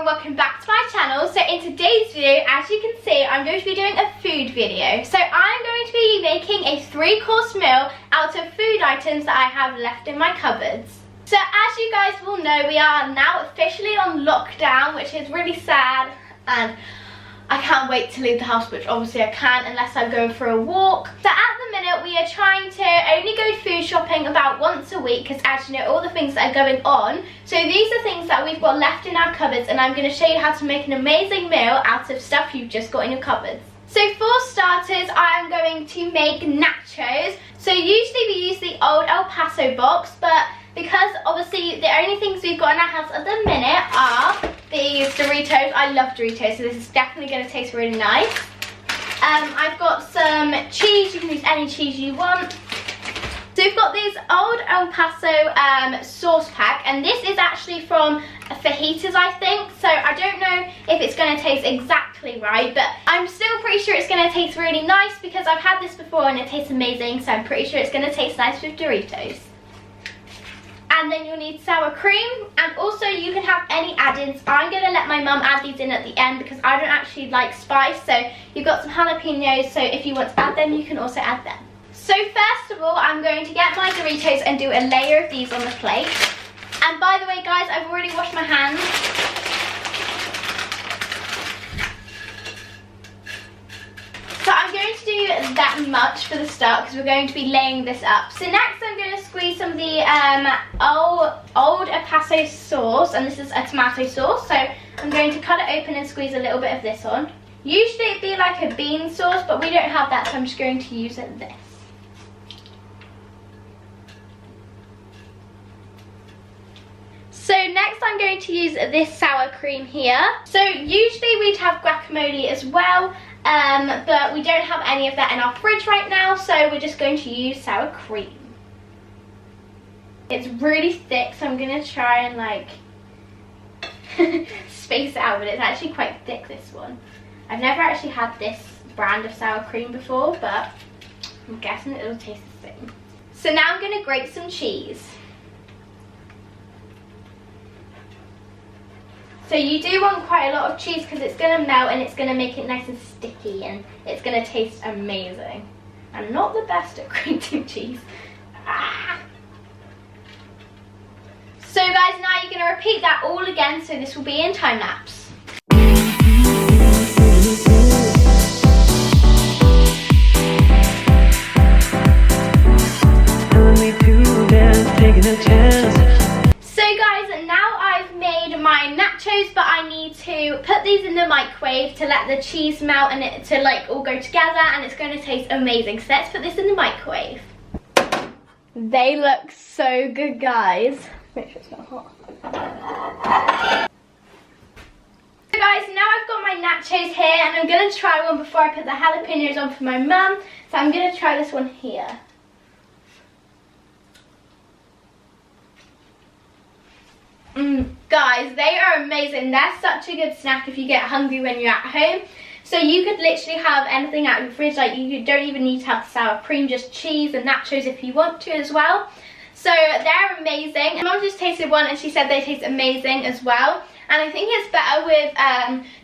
welcome back to my channel. So in today's video, as you can see, I'm going to be doing a food video. So I'm going to be making a 3-course meal out of food items that I have left in my cupboards. So as you guys will know, we are now officially on lockdown, which is really sad, and I can't wait to leave the house, which obviously I can't unless I'm going for a walk. So at the minute we are trying to only go food shopping about once a week, because as you know, all the things that are going on. So these are things that we've got left in our cupboards, and I'm going to show you how to make an amazing meal out of stuff you've just got in your cupboards. So for starters, I am going to make nachos. So usually we use the old El Paso box, but because obviously the only things we've got in our house at the minute are these Doritos. I love Doritos, so this is definitely going to taste really nice. I've got some cheese. You can use any cheese you want. So we've got this old El Paso sauce pack, and this is actually from Fajitas, I think. So I don't know if it's going to taste exactly right, but I'm still pretty sure it's going to taste really nice because I've had this before and it tastes amazing. So I'm pretty sure it's going to taste nice with Doritos. And then you'll need sour cream, and also you can have any add-ins. I'm going to let my mum add these in at the end because I don't actually like spice. So you've got some jalapenos, so if you want to add them, you can also add them. So first of all, I'm going to get my Doritos and do a layer of these on the plate. And by the way guys, I've already washed my hands. So I'm going to do that much for the start because we're going to be laying this up. So next I'm going to squeeze some of the old El Paso sauce, and this is a tomato sauce. So I'm going to cut it open and squeeze a little bit of this on. Usually it'd be like a bean sauce, but we don't have that, so I'm just going to use this. So next I'm going to use this sour cream here. So usually we'd have guacamole as well, but we don't have any of that in our fridge right now, so we're just going to use sour cream. It's really thick, so I'm going to try and like space it out, but it's actually quite thick, this one. I've never actually had this brand of sour cream before, but I'm guessing it'll taste the same. So now I'm going to grate some cheese. So you do want quite a lot of cheese because it's going to melt and it's going to make it nice and sticky, and it's going to taste amazing. I'm not the best at grating cheese. Ah. So guys, now you're going to repeat that all again, so this will be in time lapse. So guys, now I've made my nachos, but I need to put these in the microwave to let the cheese melt and it to like all go together, and it's going to taste amazing. So let's put this in the microwave. They look so good, guys. Make sure it's not hot. So guys, now I've got my nachos here, and I'm going to try one before I put the jalapenos on for my mum. So I'm going to try this one here. Guys, they are amazing. They're such a good snack if you get hungry when you're at home. So you could literally have anything out of your fridge. Like, you don't even need to have sour cream, just cheese and nachos if you want to as well. So they're amazing. My mum just tasted one and she said they taste amazing as well. And I think it's better with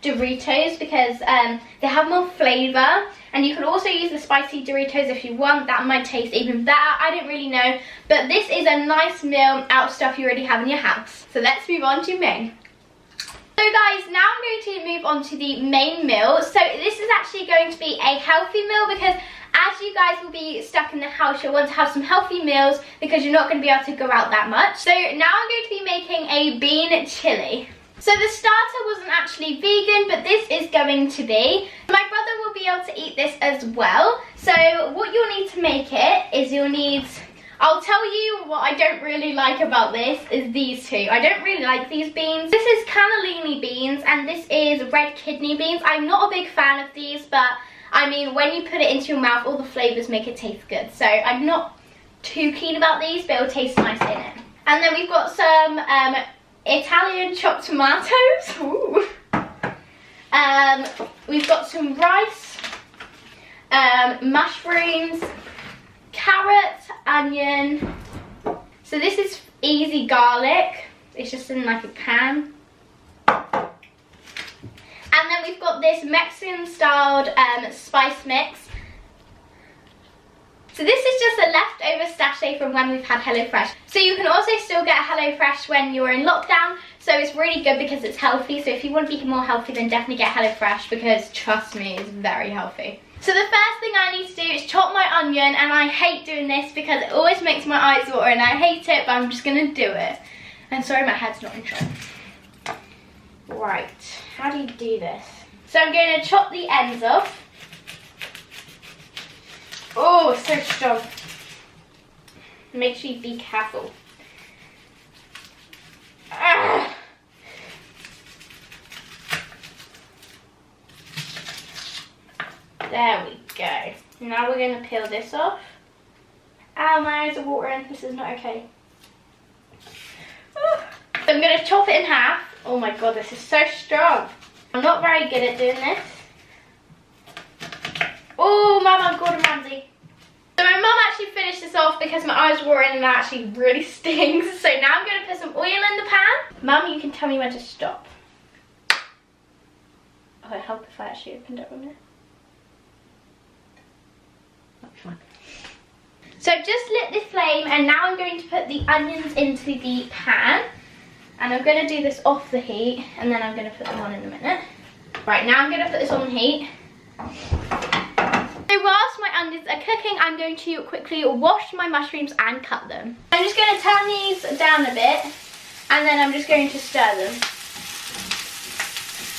Doritos because they have more flavour. And you can also use the spicy Doritos if you want. That might taste even better. I don't really know. But this is a nice meal out of stuff you already have in your house. So let's move on to main. So guys, now I'm going to move on to the main meal. So this is actually going to be a healthy meal because as you guys will be stuck in the house, you'll want to have some healthy meals because you're not going to be able to go out that much. So now I'm going to be making a bean chili. So the starter wasn't actually vegan, but this is going to be. My brother will be able to eat this as well. So what you'll need to make it is you'll need, I'll tell you what I don't really like about this is these two. I don't really like these beans. This is cannellini beans and this is red kidney beans. I'm not a big fan of these, but I mean, when you put it into your mouth, all the flavours make it taste good. So I'm not too keen about these, but it'll taste nice in it. And then we've got some Italian chopped tomatoes. Ooh. We've got some rice, mushrooms, carrot, onion. So this is easy garlic. It's just in like a can. And we've got this Mexican styled spice mix. So this is just a leftover sachet from when we've had HelloFresh. So you can also still get HelloFresh when you're in lockdown. So it's really good because it's healthy. So if you want to be more healthy, then definitely get HelloFresh because trust me, it's very healthy. So the first thing I need to do is chop my onion, and I hate doing this because it always makes my eyes water and I hate it, but I'm just gonna do it. And sorry, my head's not in track. Right, how do you do this? So I'm going to chop the ends off. Oh, so strong. Make sure you be careful. Ah. There we go. Now we're going to peel this off. Ow, my eyes are watering. This is not okay. So I'm going to chop it in half. Oh my god, this is so strong. I'm not very good at doing this. Oh, Mama, Gordon Ramsay. So my mum actually finished this off because my eyes were in and that actually really stings. So now I'm going to put some oil in the pan. Mum, you can tell me when to stop. Oh, it'd help if I actually opened it, wouldn't it? That's fine. So I've just lit the flame and now I'm going to put the onions into the pan. And I'm going to do this off the heat and then I'm going to put them on in a minute. Right, now I'm going to put this on the heat. So whilst my onions are cooking, I'm going to quickly wash my mushrooms and cut them. I'm just going to turn these down a bit and then I'm just going to stir them.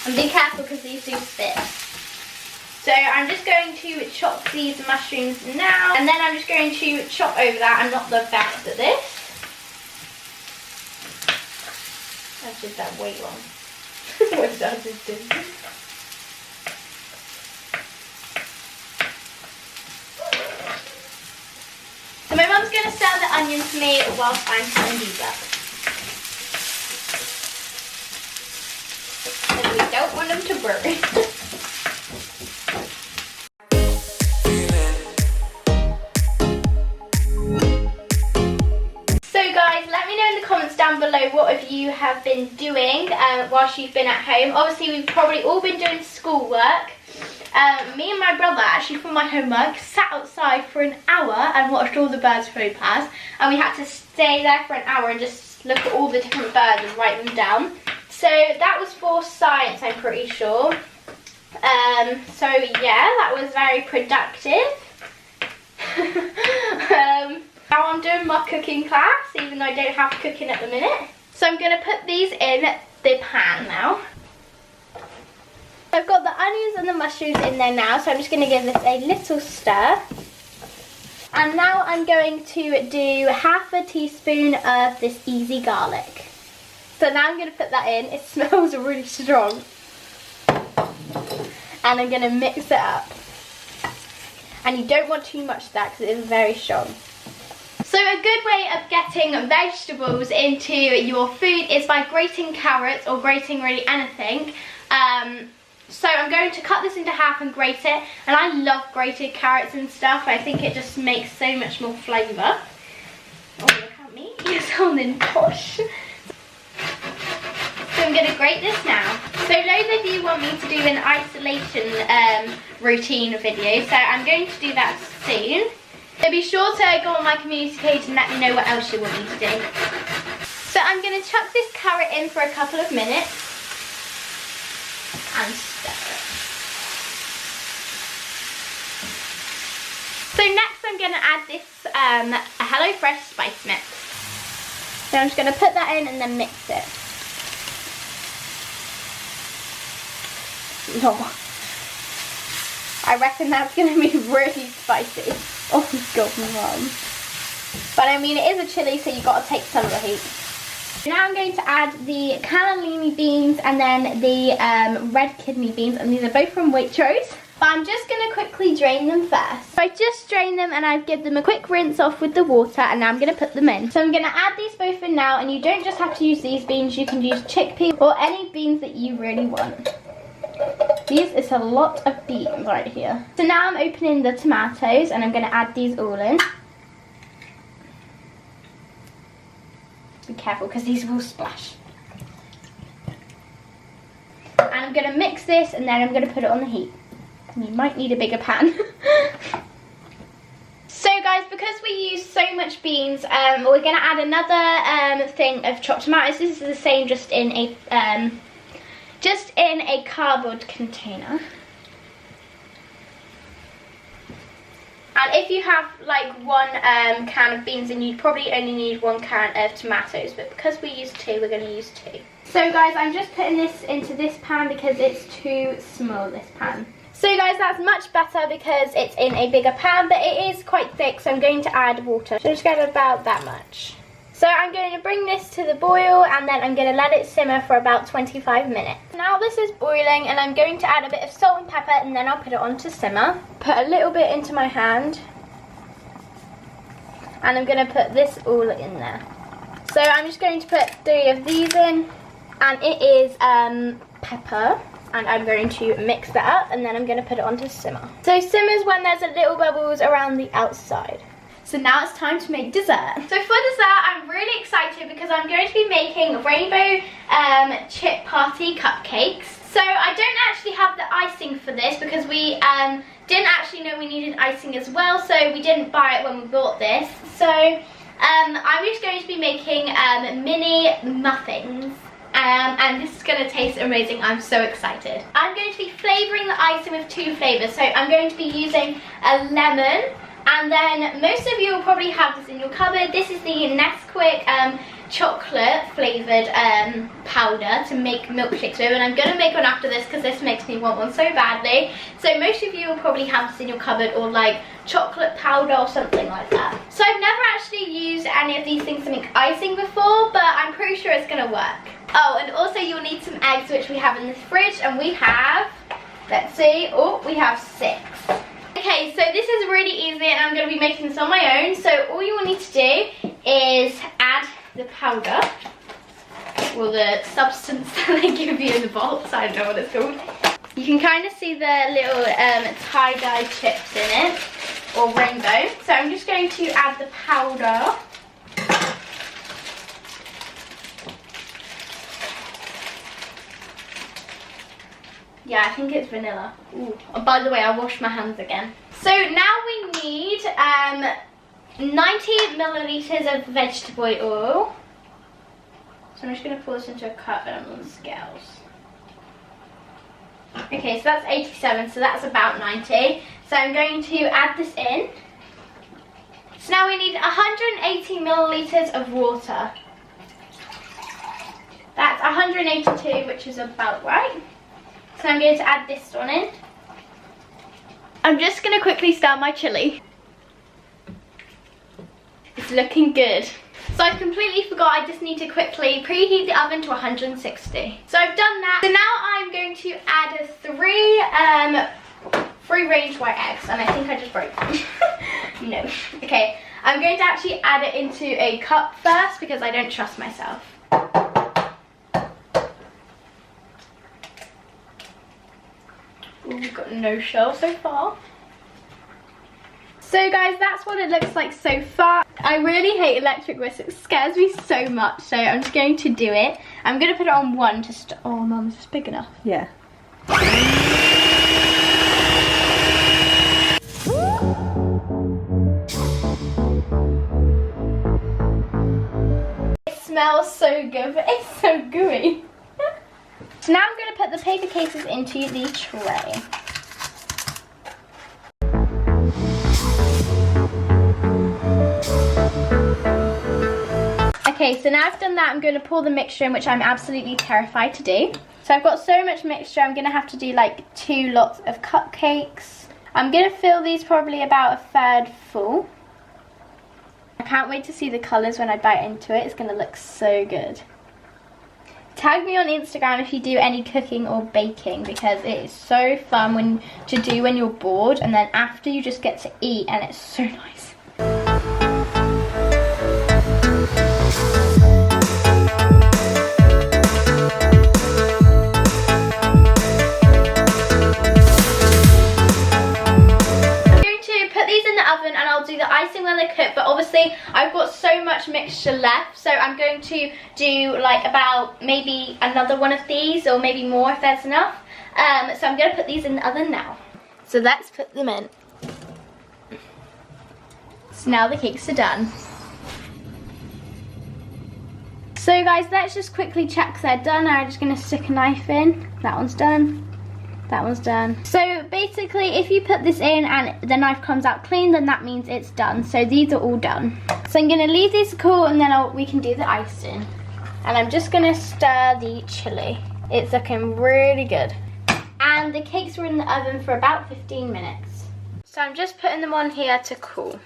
And be careful because these do spit. So I'm just going to chop these mushrooms now and then I'm just going to chop over that. I'm not the best at this. I did that way wrong. What did I just do? So my mum's going to stir the onions for me whilst I'm cutting these up. And we don't want them to burn. So guys, let me know in the comments down below what of you have been doing whilst you've been at home. Obviously we've probably all been doing schoolwork. Me and my brother, actually for my homework, sat outside for an hour and watched all the birds fly past. And we had to stay there for an hour and just look at all the different birds and write them down. So that was for science, I'm pretty sure. So yeah, that was very productive. Now I'm doing my cooking class, even though I don't have cooking at the minute. So I'm going to put these in the pan now. I've got the onions and the mushrooms in there now, so I'm just going to give this a little stir. And now I'm going to do half a teaspoon of this easy garlic. So now I'm going to put that in. It smells really strong. And I'm going to mix it up. And you don't want too much of that because it is very strong. So a good way of getting vegetables into your food is by grating carrots or grating really anything. So I'm going to cut this into half and grate it. And I love grated carrots and stuff. I think it just makes so much more flavour. Oh, look at me. You're sounding posh. So I'm going to grate this now. So loads of you want me to do an isolation routine video. So I'm going to do that soon. So be sure to go on my community page and let me know what else you want me to do. So I'm going to chuck this carrot in for a couple of minutes and stir it. So next I'm going to add this HelloFresh spice mix. So I'm just going to put that in and then mix it. Oh, I reckon that's going to be really spicy. Oh god, Mum. But I mean, it is a chilli, so you've got to take some of the heat. Now I'm going to add the cannellini beans and then the red kidney beans, and these are both from Waitrose. But I'm just going to quickly drain them first. So I just drained them and I've given them a quick rinse off with the water, and now I'm going to put them in. So I'm going to add these both in now, and you don't just have to use these beans, you can use chickpea or any beans that you really want. These is a lot of beans right here. So now I'm opening the tomatoes and I'm going to add these all in. Be careful because these will splash. And I'm going to mix this and then I'm going to put it on the heat. You might need a bigger pan. So guys, because we use so much beans, we're going to add another thing of chopped tomatoes. This is the same, just in a cardboard container. And if you have like one can of beans, then you'd probably only need 1 can of tomatoes. But because we use 2, we're going to use 2. So guys, I'm just putting this into this pan because it's too small, this pan. So guys, that's much better because it's in a bigger pan, but it is quite thick, so I'm going to add water. So just get about that much. So I'm going to bring this to the boil and then I'm going to let it simmer for about 25 minutes. Now this is boiling and I'm going to add a bit of salt and pepper and then I'll put it on to simmer. Put a little bit into my hand and I'm going to put this all in there. So I'm just going to put 3 of these in, and it is pepper. And I'm going to mix that up and then I'm going to put it on to simmer. So simmers when there's a little bubbles around the outside. So now it's time to make dessert. So for dessert, I'm really excited because I'm going to be making rainbow chip party cupcakes. So I don't actually have the icing for this because we didn't actually know we needed icing as well, so we didn't buy it when we bought this. So I'm just going to be making mini muffins. And this is going to taste amazing. I'm so excited. I'm going to be flavouring the icing with 2 flavours. So I'm going to be using a lemon, and then most of you will probably have this in your cupboard. This is the Nesquik chocolate flavoured powder to make milkshakes with, and I'm going to make one after this because this makes me want one so badly. So most of you will probably have this in your cupboard, or like chocolate powder or something like that. So I've never actually used any of these things to make icing before, but I'm pretty sure it's going to work. Oh, and also you'll need some eggs, which we have in the fridge, and we have, let's see, oh, we have 6. Okay, so this is really easy, and I'm going to be making this on my own. So all you will need to do is add the powder, or the substance that they give you in the box, I don't know what it's called. You can kind of see the little tie-dye chips in it, or rainbow. So I'm just going to add the powder. Yeah, I think it's vanilla. Ooh. Oh, by the way, I washed my hands again. So now we need 90 millilitres of vegetable oil. So I'm just going to pour this into a cup and I'm on the scales. Okay, so that's 87, so that's about 90. So I'm going to add this in. So now we need 180 millilitres of water. That's 182, which is about right. So I'm going to add this one in. I'm just going to quickly stir my chilli. It's looking good. So I've completely forgot, I just need to quickly preheat the oven to 160. So I've done that. So now I'm going to add 3 range white eggs, and I think I just broke them. No. Okay, I'm going to actually add it into a cup first because I don't trust myself. Ooh, we've got no shell so far. So guys, that's what it looks like so far. I really hate electric whisks, it scares me so much, so I'm just going to do it. I'm going to put it on 1 to start. Oh Mum, is this big enough? Yeah. It smells so good, but it's so gooey. So now I'm going to put the paper cases into the tray. Okay, so now I've done that, I'm going to pour the mixture in, which I'm absolutely terrified to do. So I've got so much mixture, I'm going to have to do like 2 lots of cupcakes. I'm going to fill these probably about 1/3 full. I can't wait to see the colours when I bite into it, it's going to look so good. Tag me on Instagram if you do any cooking or baking, because it is so fun to do when you're bored, and then after you just get to eat and it's so nice. And I'll do the icing when they cook, but obviously I've got so much mixture extra left, so I'm going to do like about maybe another one of these, or maybe more if there's enough. So I'm going to put these in the oven now. So let's put them in. So now the cakes are done. So guys, let's just quickly check they're done. I'm just going to stick a knife in. That one's done. That one's done. So basically, if you put this in and the knife comes out clean, then that means it's done. So these are all done. So I'm going to leave these cool, and then we can do the icing. And I'm just going to stir the chili. It's looking really good. And the cakes were in the oven for about 15 minutes. So I'm just putting them on here to cool.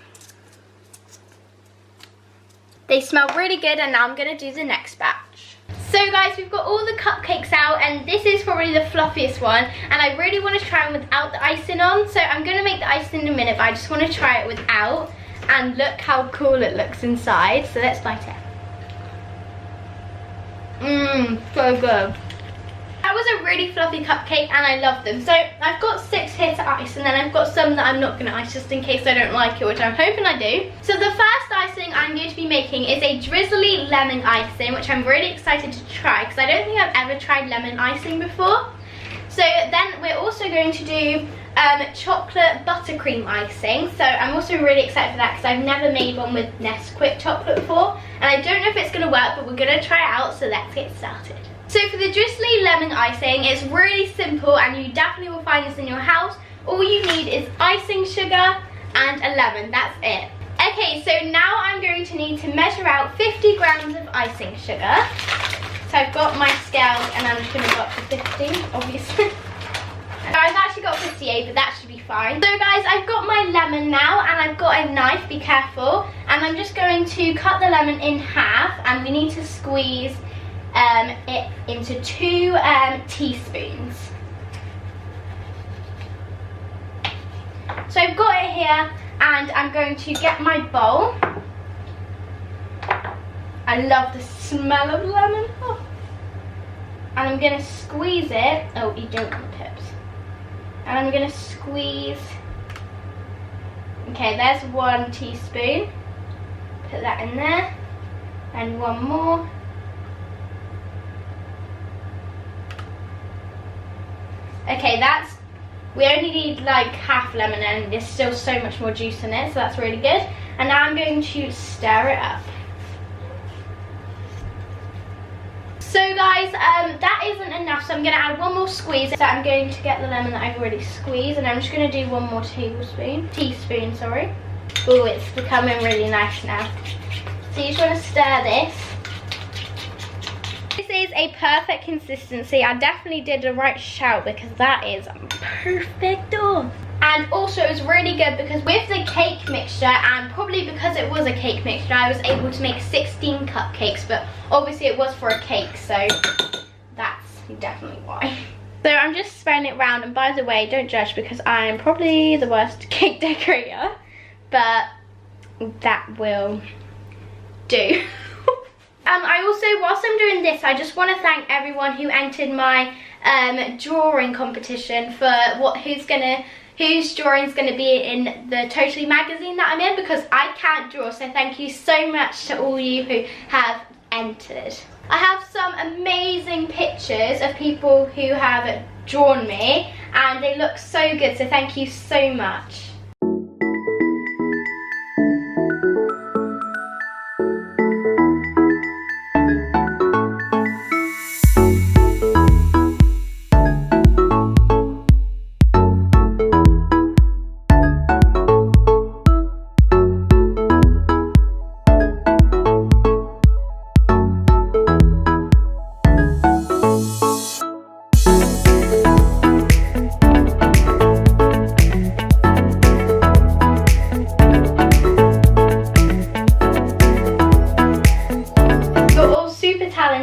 They smell really good, and now I'm going to do the next batch. So guys, we've got all the cupcakes out, and this is probably the fluffiest one, and I really want to try them without the icing on. So I'm going to make the icing in a minute, but I just want to try it without, and look how cool it looks inside. So let's bite it. So good. That was a really fluffy cupcake, and I love them. So I've got 6 here to ice, and then I've got some that I'm not going to ice just in case I don't like it, which I'm hoping I do. So the first icing I'm going to be making is a drizzly lemon icing, which I'm really excited to try because I don't think I've ever tried lemon icing before. So then we're also going to do chocolate buttercream icing. So I'm also really excited for that because I've never made one with Nesquik chocolate before, and I don't know if it's going to work, but we're going to try it out. So let's get started. So for the drizzly lemon icing, it's really simple, and you definitely will find this in your house. All you need is icing sugar and a lemon, that's it. Okay, so now I'm going to need to measure out 50 grams of icing sugar. So I've got my scales, and I'm just going to go up to 50, obviously. I've actually got 58, but that should be fine. So guys, I've got my lemon now, and I've got a knife, be careful. And I'm just going to cut the lemon in half, and we need to squeeze it into 2 teaspoons. So I've got it here, and I'm going to get my bowl. I love the smell of lemon. Oh. And I'm going to squeeze it. Oh, you don't want the pips. And I'm going to squeeze. Okay, there's 1 teaspoon. Put that in there. And 1 more. Okay, we only need like half lemon, and there's still so much more juice in it, so that's really good. And now I'm going to stir it up. So guys, that isn't enough, so I'm going to add 1 more squeeze. So I'm going to get the lemon that I've already squeezed, and I'm just going to do 1 more teaspoon, sorry. Oh, it's becoming really nice now. So you just want to stir this. This is a perfect consistency. I definitely did the right shout because that is perfect. And also it was really good because with the cake mixture, and probably because it was a cake mixture, I was able to make 16 cupcakes, but obviously it was for a cake, so that's definitely why. So I'm just spreading it around, and by the way, don't judge because I'm probably the worst cake decorator, but that will do. I also, whilst I'm doing this, I just want to thank everyone who entered my drawing competition for whose drawing's going to be in the Totally magazine that I'm in, because I can't draw, so thank you so much to all you who have entered. I have some amazing pictures of people who have drawn me, and they look so good, so thank you so much.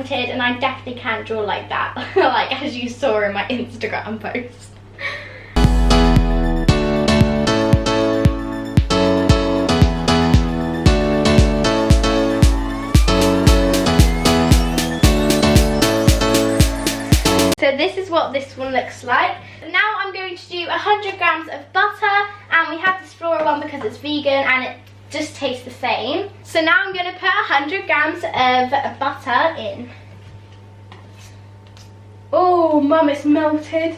And I definitely can't draw like that, like as you saw in my Instagram post. So this is what this one looks like. Now I'm going to do 100 grams of butter, and we have this floral one because it's vegan, and just taste the same. So now I'm going to put 100 grams of butter in. Oh, Mum, it's melted.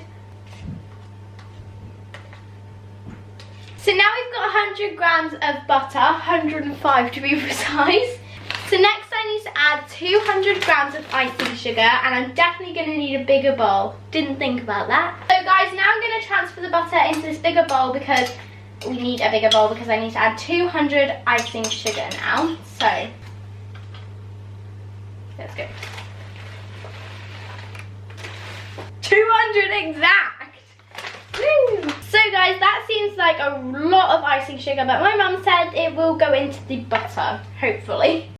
So now we've got 100 grams of butter, 105 to be precise. So next I need to add 200 grams of icing sugar, and I'm definitely going to need a bigger bowl. Didn't think about that. So guys, now I'm going to transfer the butter into this bigger bowl because we need a bigger bowl because I need to add 200 icing sugar now. So let's go. 200 exact. Woo. So guys, that seems like a lot of icing sugar, but my mum said it will go into the butter, hopefully.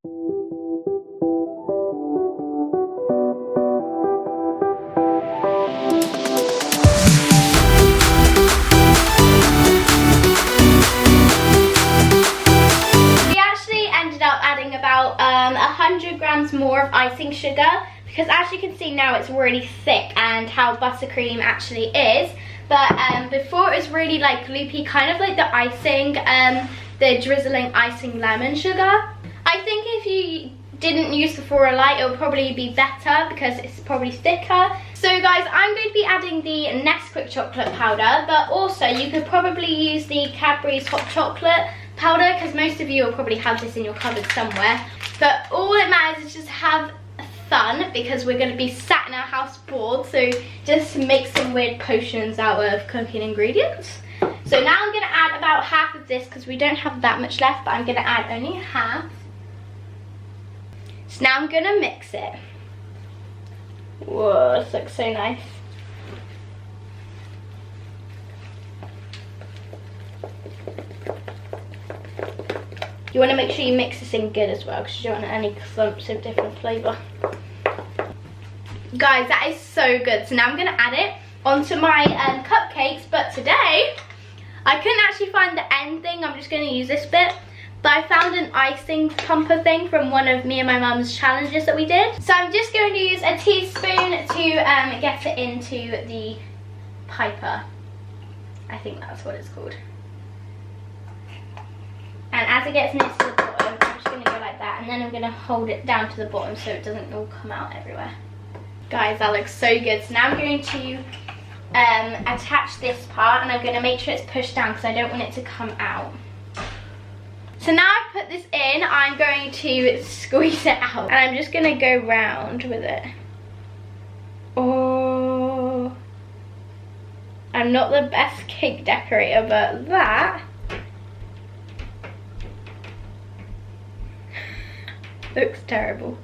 About 100 grams more of icing sugar, because as you can see now it's really thick, and how buttercream actually is. But before it was really like gloopy, kind of like the icing, the drizzling icing lemon sugar. I think if you didn't use the Sephora Light, it would probably be better because it's probably thicker. So guys, I'm going to be adding the Nesquik chocolate powder, but also you could probably use the Cadbury's hot chocolate powder, because most of you will probably have this in your cupboard somewhere. But all it matters is just have fun, because we're going to be sat in our house bored, so just make some weird potions out of cooking ingredients. So now I'm going to add about half of this because we don't have that much left, but I'm going to add only half. So now I'm going to mix it. Whoa, this looks so nice. You want to make sure you mix this in good as well, because you don't want any clumps of different flavour. Guys, that is so good. So now I'm going to add it onto my cupcakes, but today I couldn't actually find the end thing. I'm just going to use this bit. But I found an icing pumper thing from one of me and my mum's challenges that we did. So I'm just going to use a teaspoon to get it into the piper. I think that's what it's called. And as it gets near to the bottom, I'm just going to go like that, and then I'm going to hold it down to the bottom so it doesn't all come out everywhere. Guys, that looks so good. So now I'm going to attach this part, and I'm going to make sure it's pushed down because I don't want it to come out. So now I've put this in, I'm going to squeeze it out, and I'm just going to go round with it. Oh, I'm not the best cake decorator, but that looks terrible.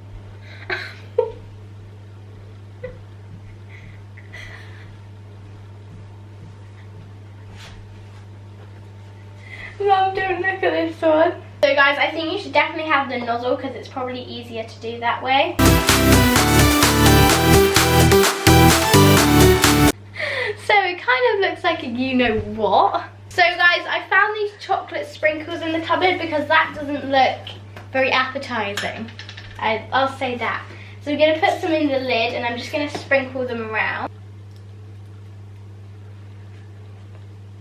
Mom, don't look at this one. So guys, I think you should definitely have the nozzle because it's probably easier to do that way. So it kind of looks like a you-know-what. So guys, I found these chocolate sprinkles in the cupboard because that doesn't look very appetizing. I'll say that. So we're going to put some in the lid, and I'm just going to sprinkle them around.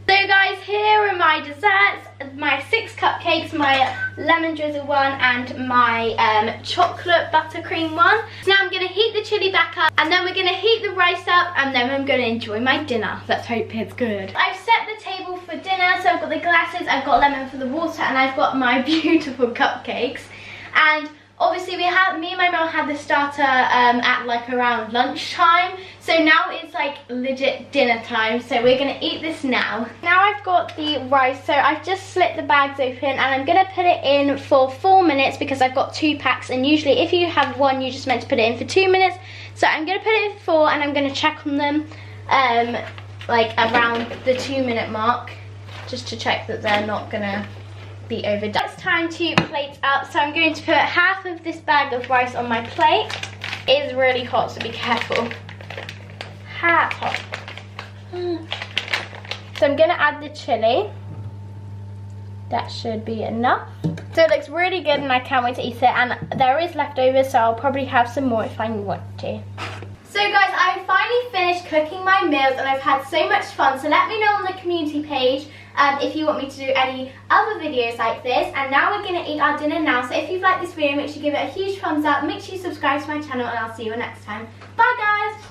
So guys, here are my desserts, my 6 cupcakes, my lemon drizzle one, and my chocolate buttercream one. So now I'm going to heat the chili back up, and then we're going to heat the rice up, and then I'm going to enjoy my dinner. Let's hope it's good. I've set the table for dinner, so I've got the glasses, I've got lemon for the water, and I've got my beautiful cupcakes. And obviously me and my mum had the starter at like around lunchtime, so now it's like legit dinner time, so we're gonna eat this now. Now I've got the rice, so I've just slit the bags open, and I'm gonna put it in for 4 minutes because I've got 2 packs, and usually if you have one you just meant to put it in for 2 minutes. So I'm gonna put it in for 4, and I'm gonna check on them like around the 2-minute mark, just to check that they're not gonna be overdone. It's time to plate up, so I'm going to put half of this bag of rice on my plate. It is really hot, so be careful. Hot. So I'm going to add the chili. That should be enough. So it looks really good, and I can't wait to eat it, and there is leftovers, so I'll probably have some more if I want to. So guys, I finally finished cooking my meals, and I've had so much fun, so let me know on the community page if you want me to do any other videos like this. And now we're going to eat our dinner now. So if you've liked this video, make sure you give it a huge thumbs up. Make sure you subscribe to my channel and I'll see you next time. Bye guys!